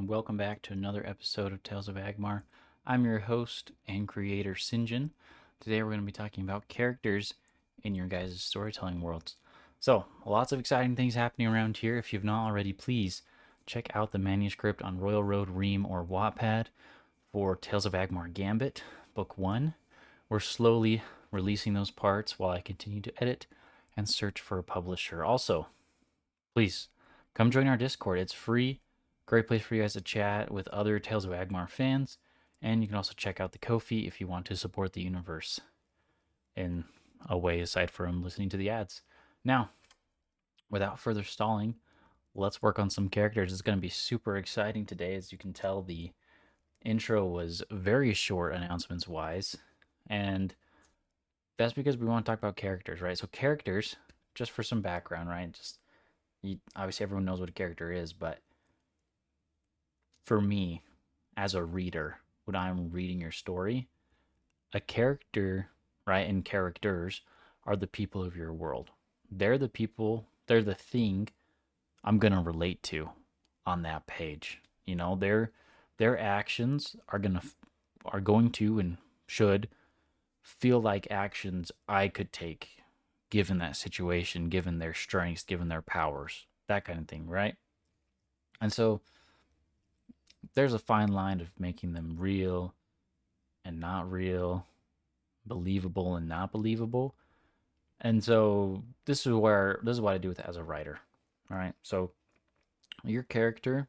and welcome back to another episode of Tales of Agmar. I'm your host and creator, Sinjin. Today we're going to be talking about characters in your guys' storytelling worlds. So, lots of exciting things happening around here. If you've not already, please check out the manuscript on Royal Road, Ream, or Wattpad for Tales of Agmar Gambit, Book 1. We're slowly releasing those parts while I continue to edit and search for a publisher. Also, please come join our Discord. It's free. Great place for you guys to chat with other Tales of Agmar fans. And you can also check out the Ko-fi if you want to support the universe in a way aside from listening to the ads. Now, without further stalling, let's work on some characters. It's going to be super exciting today. As you can tell, the intro was very short announcements wise. And that's because we want to talk about characters, right? So, characters, just for some background, right? Obviously, everyone knows what a character is, but for me, as a reader, when I'm reading your story, a character, right, and characters are the people of your world. They're the people, they're the thing I'm gonna relate to on that page. You know, their actions are going to and should feel like actions I could take given that situation, given their strengths, given their powers, that kind of thing, right? And so there's a fine line of making them real and not real, believable and not believable. And so this is what I do with it as a writer. All right. So your character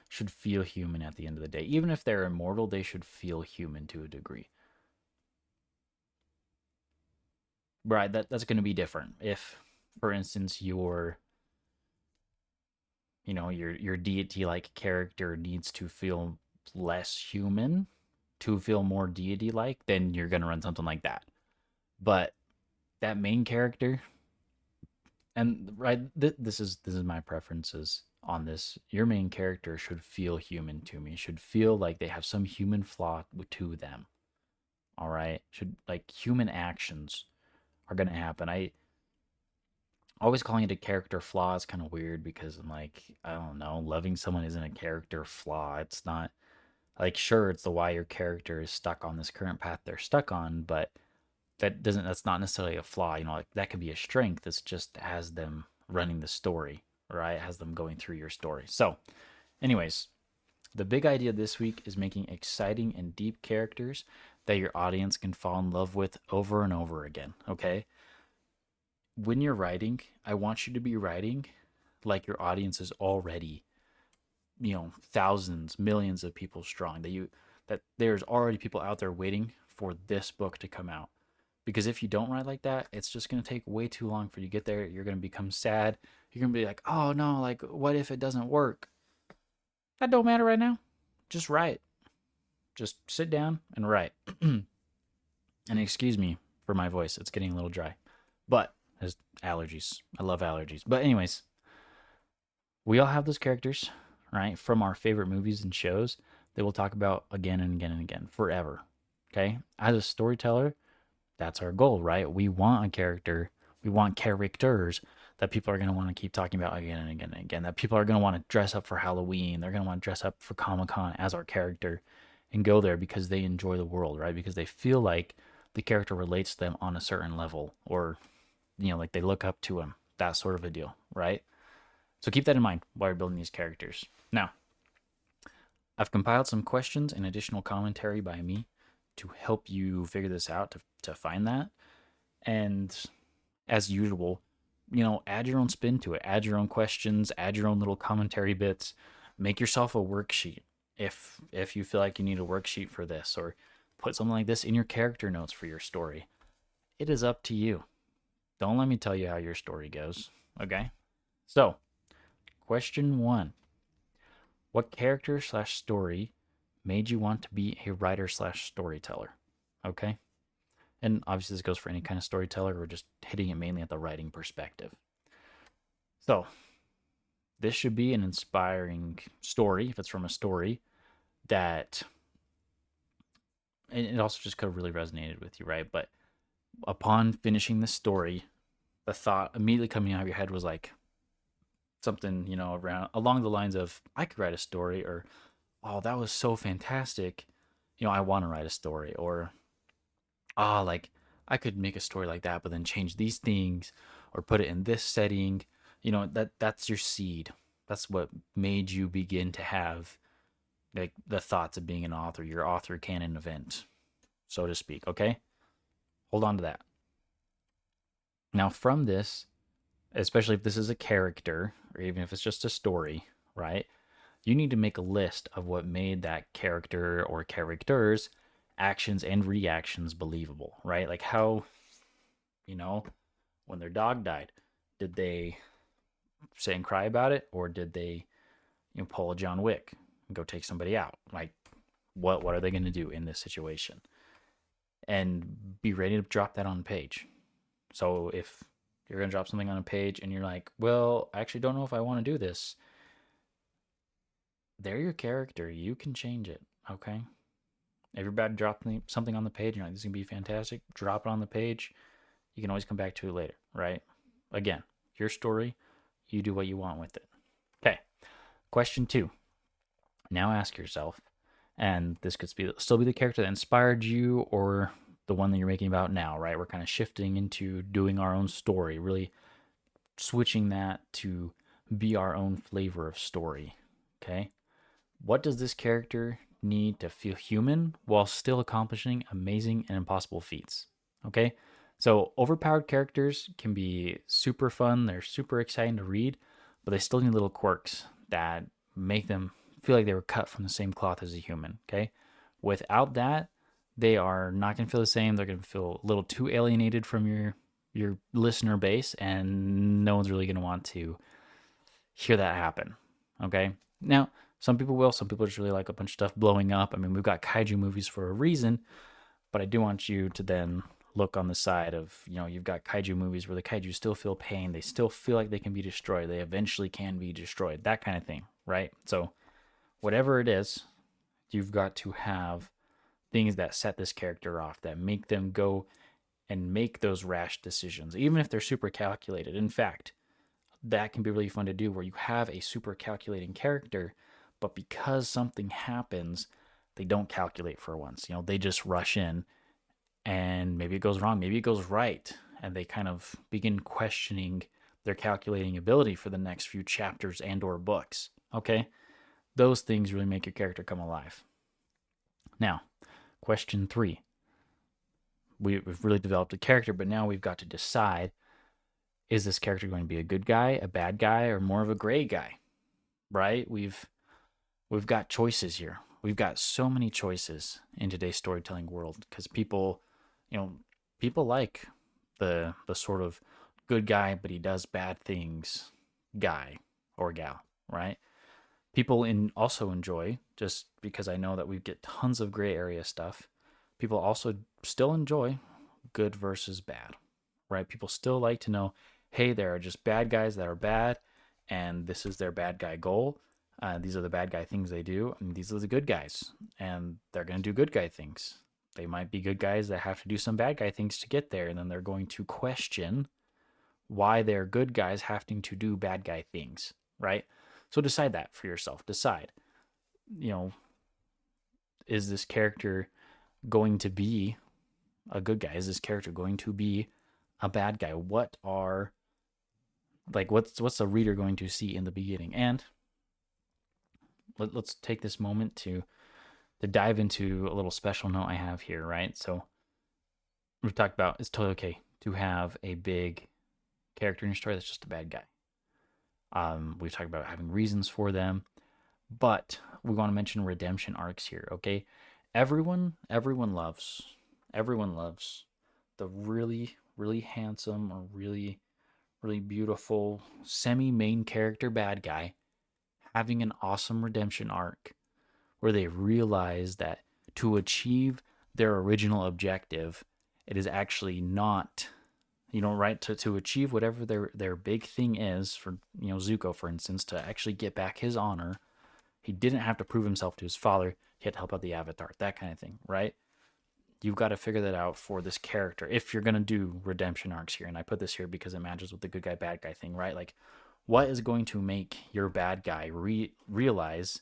should feel human at the end of the day. Even if they're immortal, they should feel human to a degree. Right, that's going to be different. If, for instance, your deity like character needs to feel less human to feel more deity like, then you're going to run something like that. But that main character, and right, this is my preferences on this. Your main character should feel human to me. Should feel like they have some human flaw to them. All right, should like human actions are going to happen. I always calling it a character flaw is kind of weird because I'm like, I don't know, loving someone isn't a character flaw. It's not like, sure, it's the why your character is stuck on this current path they're stuck on, but that's not necessarily a flaw. You know, like that could be a strength. It's just has them running the story, right? It has them going through your story. So, anyways, the big idea this week is making exciting and deep characters that your audience can fall in love with over and over again, okay? When you're writing, I want you to be writing like your audience is already, thousands, millions of people strong. That there's already people out there waiting for this book to come out. Because if you don't write like that, it's just gonna take way too long for you to get there. You're gonna become sad. You're gonna be like, oh no, like what if it doesn't work? That don't matter right now. Just write. Just sit down and write. And excuse me for my voice. It's getting a little dry. But there's allergies. I love allergies. But anyways, we all have those characters, right, from our favorite movies and shows that we'll talk about again and again and again forever. Okay? As a storyteller, that's our goal, right? We want a character, we want characters that people are going to want to keep talking about again and again and again, that people are going to want to dress up for Halloween, they're going to want to dress up for Comic-Con as our character and go there because they enjoy the world, right? Because they feel like the character relates to them on a certain level, or like they look up to him, that sort of a deal, right? So keep that in mind while you're building these characters. Now, I've compiled some questions and additional commentary by me to help you figure this out, to find that. And as usual, add your own spin to it. Add your own questions, add your own little commentary bits. Make yourself a worksheet if you feel like you need a worksheet for this, or put something like this in your character notes for your story. It is up to you. Don't let me tell you how your story goes, okay? So, question 1. What character/story made you want to be a writer/storyteller? Okay? And obviously this goes for any kind of storyteller. We're just hitting it mainly at the writing perspective. So, this should be an inspiring story, if it's from a story, and it also just could have really resonated with you, right? But upon finishing the story, the thought immediately coming out of your head was like something, along the lines of, I could write a story, or oh, that was so fantastic. I want to write a story. Or, like I could make a story like that, but then change these things or put it in this setting. That's your seed. That's what made you begin to have like the thoughts of being an author, your author canon event, so to speak. Okay, hold on to that. Now, from this, especially if this is a character or even if it's just a story, right? You need to make a list of what made that character or characters' actions and reactions believable, right? Like how, you know, when their dog died, did they sit and cry about it, or did they, pull a John Wick and go take somebody out? Like, what are they going to do in this situation? And be ready to drop that on the page. So if you're going to drop something on a page and you're like, well, I actually don't know if I want to do this, they're your character. You can change it. Okay. If you're about to drop something on the page, you're like, this is going to be fantastic, drop it on the page. You can always come back to it later, right? Again, your story, you do what you want with it. Okay. Question 2. Now ask yourself, and this could still be the character that inspired you or the one that you're making about now, right? We're kind of shifting into doing our own story, really switching that to be our own flavor of story. Okay. What does this character need to feel human while still accomplishing amazing and impossible feats? Okay. So, overpowered characters can be super fun. They're super exciting to read, but they still need little quirks that make them feel like they were cut from the same cloth as a human. Okay. Without that, they are not going to feel the same. They're going to feel a little too alienated from your listener base, and no one's really going to want to hear that happen. Okay. Now, some people will. Some people just really like a bunch of stuff blowing up. I mean, we've got kaiju movies for a reason, but I do want you to then look on the side of, you've got kaiju movies where the kaiju still feel pain. They still feel like they can be destroyed. They eventually can be destroyed. That kind of thing, right? So whatever it is, you've got to have things that set this character off, that make them go and make those rash decisions, even if they're super calculated. In fact, that can be really fun to do where you have a super calculating character, but because something happens, they don't calculate for once. They just rush in and maybe it goes wrong, maybe it goes right, and they kind of begin questioning their calculating ability for the next few chapters and or books. Okay? Those things really make your character come alive. Now, question 3. We've really developed a character, but now we've got to decide, is this character going to be a good guy, a bad guy, or more of a gray guy? Right? We've got choices here. We've got so many choices in today's storytelling world because people like the sort of good guy, but he does bad things guy or gal, right? People also enjoy, just because I know that we get tons of gray area stuff, people also still enjoy good versus bad, right? People still like to know, hey, there are just bad guys that are bad, and this is their bad guy goal. These are the bad guy things they do, and these are the good guys, and they're going to do good guy things. They might be good guys that have to do some bad guy things to get there, and then they're going to question why they're good guys having to do bad guy things, right? So decide that for yourself. Decide, is this character going to be a good guy? Is this character going to be a bad guy? What's the reader going to see in the beginning? And let's take this moment to dive into a little special note I have here, right? So we've talked about it's totally okay to have a big character in your story that's just a bad guy. We've talked about having reasons for them, but we want to mention redemption arcs here, okay? Everyone loves the really, really handsome or really, really beautiful semi-main character bad guy having an awesome redemption arc where they realize that to achieve their original objective, it is actually not, right, to achieve whatever their big thing is, for Zuko, for instance, to actually get back his honor, he didn't have to prove himself to his father. He had to help out the Avatar, that kind of thing, right? You've got to figure that out for this character if you're going to do redemption arcs here. And I put this here because it matches with the good guy, bad guy thing, right? Like, what is going to make your bad guy realize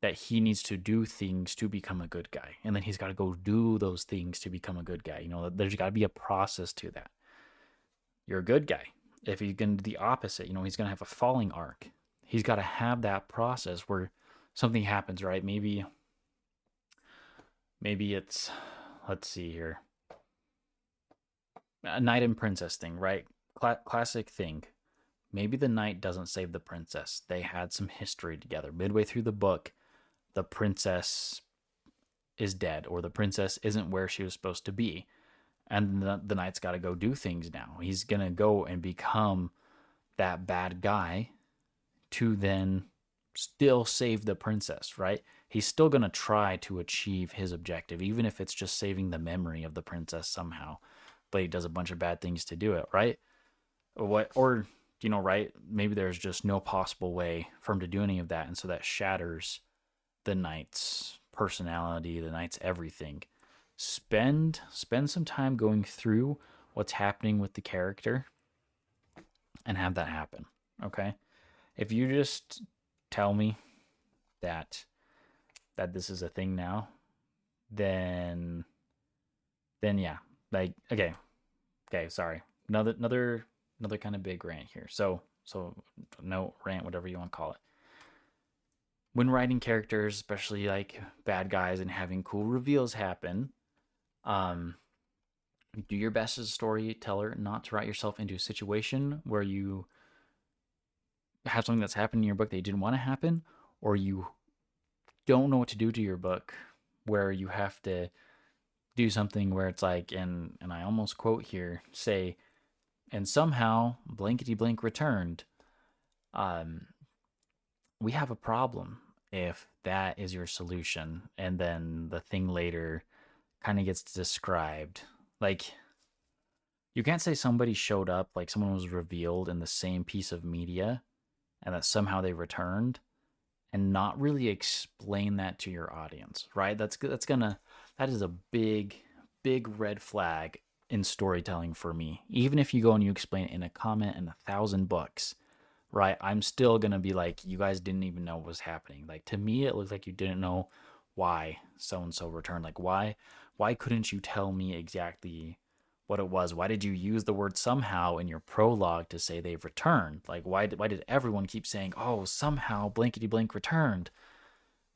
that he needs to do things to become a good guy. And then he's got to go do those things to become a good guy. You know, there's got to be a process to that. You're a good guy. If he's going to do the opposite, you know, he's going to have a falling arc. He's got to have that process where something happens, right? Maybe it's, let's see here, a knight and princess thing, right? Classic thing. Maybe the knight doesn't save the princess. They had some history together. Midway through the book, the princess is dead, or the princess isn't where she was supposed to be. And the knight's got to go do things now. He's going to go and become that bad guy to then still save the princess, right? He's still going to try to achieve his objective, even if it's just saving the memory of the princess somehow. But he does a bunch of bad things to do it, right? Or you know, right? Maybe there's just no possible way for him to do any of that. And so that shatters the knight's personality, the knight's everything. Spend some time going through what's happening with the character and have that happen. Okay? If you just tell me that this is a thing now, then yeah. Like, okay, sorry. Another kind of big rant here. So no rant, whatever you want to call it. When writing characters, especially like bad guys, and having cool reveals happen, do your best as a storyteller not to write yourself into a situation where you have something that's happened in your book that you didn't want to happen, or you don't know what to do to your book, where you have to do something where it's like, and I almost quote here, say, and somehow blankety blank returned. We have a problem if that is your solution, and then the thing later kind of gets described. Like, you can't say somebody showed up, like someone was revealed in the same piece of media, and that somehow they returned, and not really explain that to your audience, right? That is a big red flag in storytelling for me. Even if you go and you explain it in a comment in 1,000 books, right? I'm still gonna be like, you guys didn't even know what was happening. Like, to me, it looks like you didn't know why so and so returned. Like, why couldn't you tell me exactly what it was? Why did you use the word somehow in your prologue to say they've returned? Like, why did everyone keep saying, oh, somehow blankety blank returned,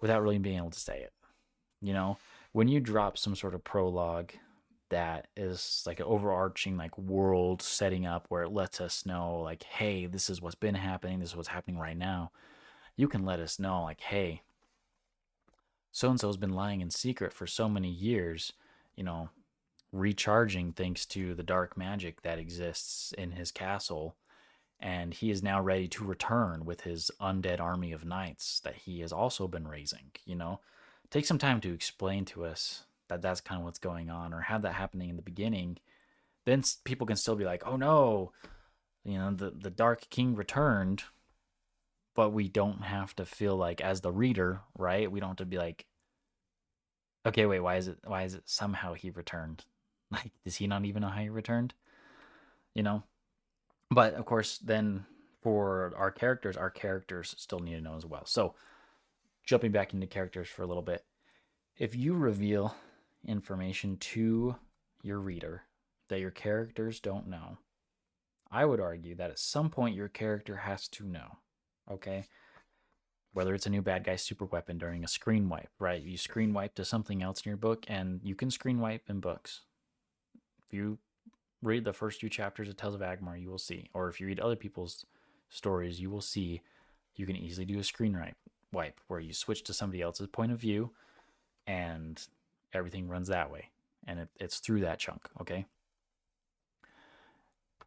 without really being able to say it? You know, when you drop some sort of prologue that is like an overarching like world setting up where it lets us know, like, hey, this is what's been happening, this is what's happening right now, you can let us know, like, hey, so and so's been lying in secret for so many years, you know, recharging thanks to the dark magic that exists in his castle, and he is now ready to return with his undead army of knights that he has also been raising. You know, take some time to explain to us that that's kind of what's going on, or have that happening in the beginning. Then people can still be like, oh no, you know, the Dark King returned, but we don't have to feel like, as the reader, right? We don't have to be like, okay, wait, why is it somehow he returned? Like, does he not even know how he returned? You know? But of course, then for our characters still need to know as well. So, jumping back into characters for a little bit, if you reveal information to your reader that your characters don't know, I would argue that at some point your character has to know. Okay? Whether it's a new bad guy super weapon during a screen wipe, right? You screen wipe to something else in your book, and you can screen wipe in books. If you read the first 2 chapters of Tales of Agmar, you will see, or if you read other people's stories, you will see you can easily do a screen wipe where you switch to somebody else's point of view and everything runs that way. And it's through that chunk, okay?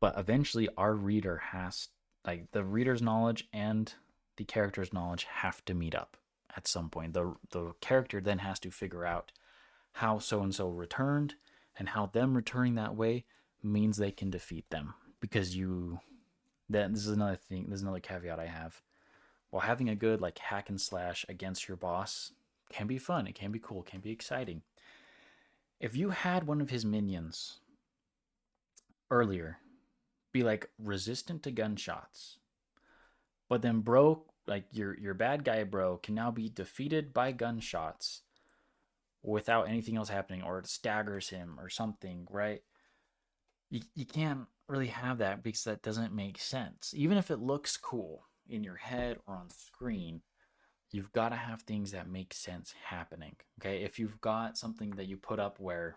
But eventually our reader has, like, the reader's knowledge and the character's knowledge have to meet up at some point. The character then has to figure out how so-and-so returned, and how them returning that way means they can defeat them. Because this is another thing, there's another caveat I have. While having a good like hack and slash against your boss can be fun, it can be cool, it can be exciting. If you had one of his minions earlier be like resistant to gunshots, but then broke like your bad guy bro can now be defeated by gunshots without anything else happening, or it staggers him or something, right? You can't really have that because that doesn't make sense. Even if it looks cool in your head or on screen, you've got to have things that make sense happening. Okay. If you've got something that you put up where,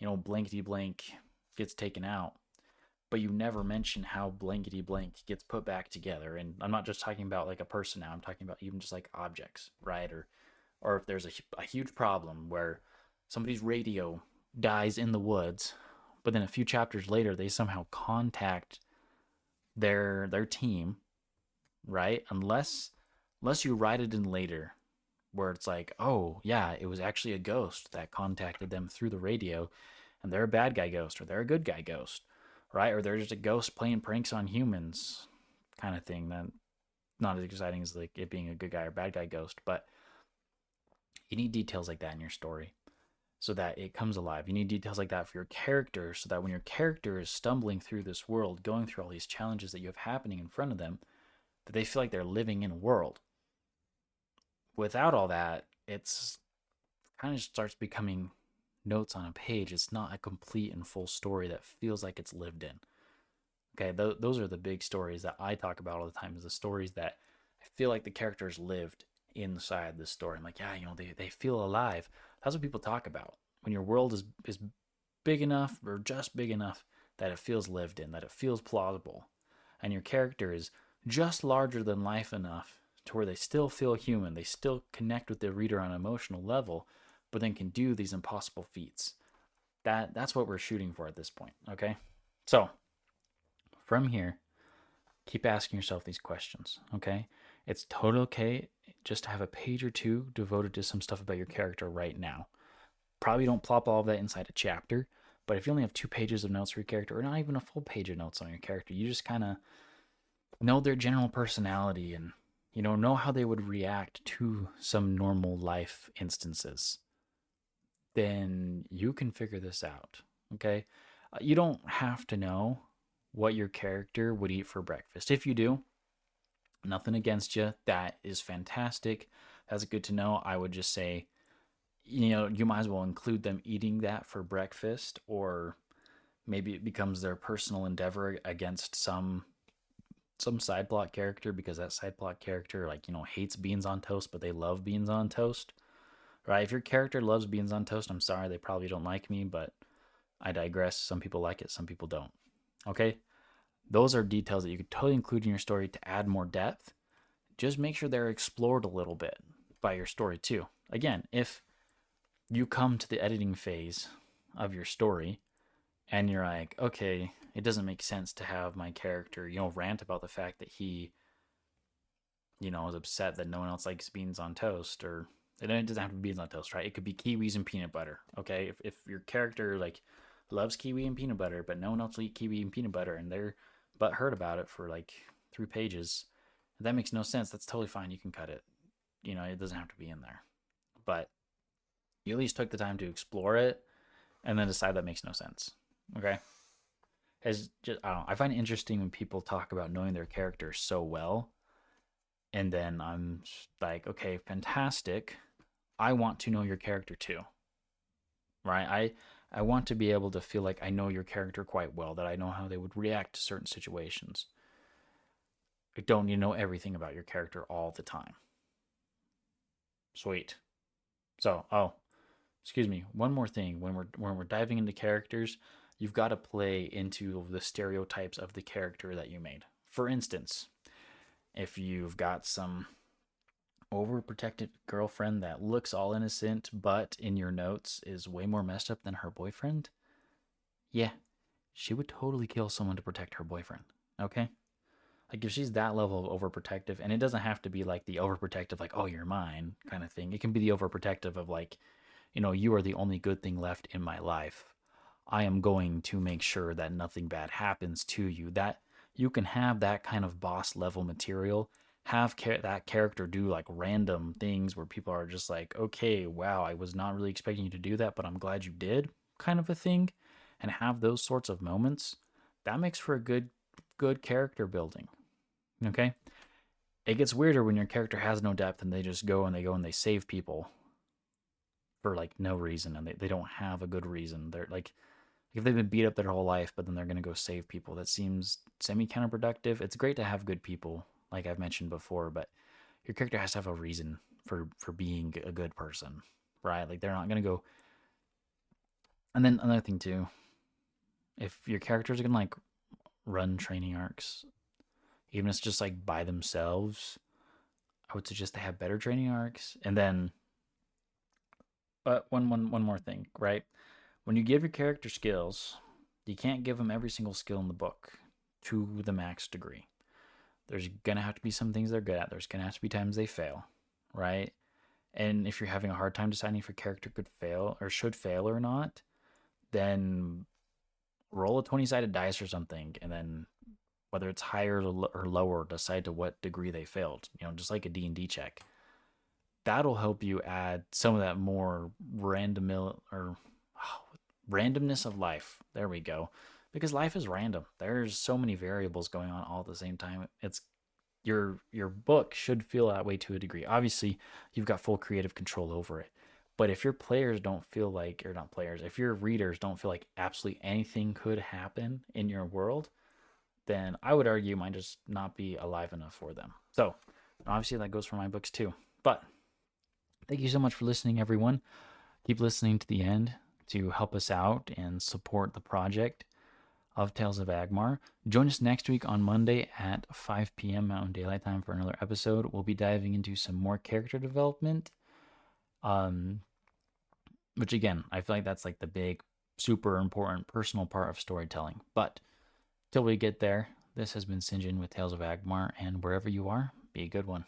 blankety blank gets taken out, but you never mention how blankety blank gets put back together. And I'm not just talking about like a person now, I'm talking about even just like objects, right? Or if there's a huge problem where somebody's radio dies in the woods, but then a few chapters later they somehow contact their team, right? Unless you write it in later where it's like, oh yeah, it was actually a ghost that contacted them through the radio, and they're a bad guy ghost or they're a good guy ghost, right? Or they're just a ghost playing pranks on humans, kind of thing. That not as exciting as like it being a good guy or bad guy ghost, but you need details like that in your story so that it comes alive. You need details like that for your character so that when your character is stumbling through this world, going through all these challenges that you have happening in front of them, that they feel like they're living in a world. Without all that, it's kind of starts becoming notes on a page. It's not a complete and full story that feels like it's lived in. Okay, those are the big stories that I talk about all the time, is the stories that I feel like the characters lived inside the story. I'm like, yeah, they feel alive. That's what people talk about. When your world is big enough or just big enough that it feels lived in, that it feels plausible, and your character is just larger than life enough to where they still feel human, they still connect with the reader on an emotional level, but then can do these impossible feats. That's what we're shooting for at this point, okay? So, from here, keep asking yourself these questions, okay? It's totally okay just to have a page or two devoted to some stuff about your character right now. Probably don't plop all of that inside a chapter, but if you only have 2 pages of notes for your character, or not even a full page of notes on your character, you just kind of know their general personality and know how they would react to some normal life instances, then you can figure this out, okay? You don't have to know what your character would eat for breakfast. If you do, nothing against you. That is fantastic. That's good to know. I would just say, you might as well include them eating that for breakfast, or maybe it becomes their personal endeavor against some side plot character, because that side plot character hates beans on toast, but they love beans on toast, right? If your character loves beans on toast, I'm sorry, they probably don't like me, but I digress. Some people like it, some people don't. Okay? Those are details that you could totally include in your story to add more depth. Just make sure they're explored a little bit by your story too. Again, if you come to the editing phase of your story and you're like, okay, it doesn't make sense to have my character, rant about the fact that he, is upset that no one else likes beans on toast, or it doesn't have to be beans on toast, right? It could be kiwis and peanut butter. Okay. If your character loves kiwi and peanut butter, but no one else will eat kiwi and peanut butter, and they're butthurt about it for 3 pages, that makes no sense. That's totally fine. You can cut it. It doesn't have to be in there. But you at least took the time to explore it and then decide that makes no sense. Okay? As just, I don't know, I find it interesting when people talk about knowing their character so well, and then I'm like, okay, fantastic. I want to know your character too. Right? I want to be able to feel like I know your character quite well, that I know how they would react to certain situations. I don't need to know everything about your character all the time. Sweet. So, excuse me, one more thing. When we're diving into characters, you've got to play into the stereotypes of the character that you made. For instance, if you've got some overprotective girlfriend that looks all innocent, but in your notes is way more messed up than her boyfriend, yeah, she would totally kill someone to protect her boyfriend. Okay? If she's that level of overprotective, and it doesn't have to be like the overprotective, like, oh, you're mine kind of thing. It can be the overprotective of you are the only good thing left in my life. I am going to make sure that nothing bad happens to you. That you can have that kind of boss level material, have that character do random things where people are just like, okay, wow, I was not really expecting you to do that, but I'm glad you did, kind of a thing, and have those sorts of moments. That makes for a good character building. Okay? it gets weirder when your character has no depth and they just go and they save people for like no reason, and they don't have a good reason. They're like, if they've been beat up their whole life, but then they're going to go save people, that seems semi counterproductive. It's great to have good people, like I've mentioned before, but your character has to have a reason for being a good person, right? Like they're not going to go. And then another thing too, if your characters are going to like run training arcs, even if it's just like by themselves, I would suggest they have better training arcs. And then, one more thing, right? When you give your character skills, you can't give them every single skill in the book to the max degree. There's gonna have to be some things they're good at. There's gonna have to be times they fail, right? And if you're having a hard time deciding if your character could fail or should fail or not, then roll a 20-sided dice or something, and then whether it's higher or lower, decide to what degree they failed. Just like a D&D check. That'll help you add some of that more randomness of life. There we go. Because life is random. There's so many variables going on all at the same time. It's your book should feel that way to a degree. Obviously, you've got full creative control over it. But if your players don't feel like, or not players, if your readers don't feel like absolutely anything could happen in your world, then I would argue it might just not be alive enough for them. So, obviously, that goes for my books too. But thank you so much for listening, everyone. Keep listening to the end to help us out and support the project of Tales of Agmar. Join us next week on Monday at 5 p.m. Mountain Daylight Time for another episode. We'll be diving into some more character development, which again, I feel like that's like the big, super important personal part of storytelling. But till we get there, this has been Sinjin with Tales of Agmar, and wherever you are, be a good one.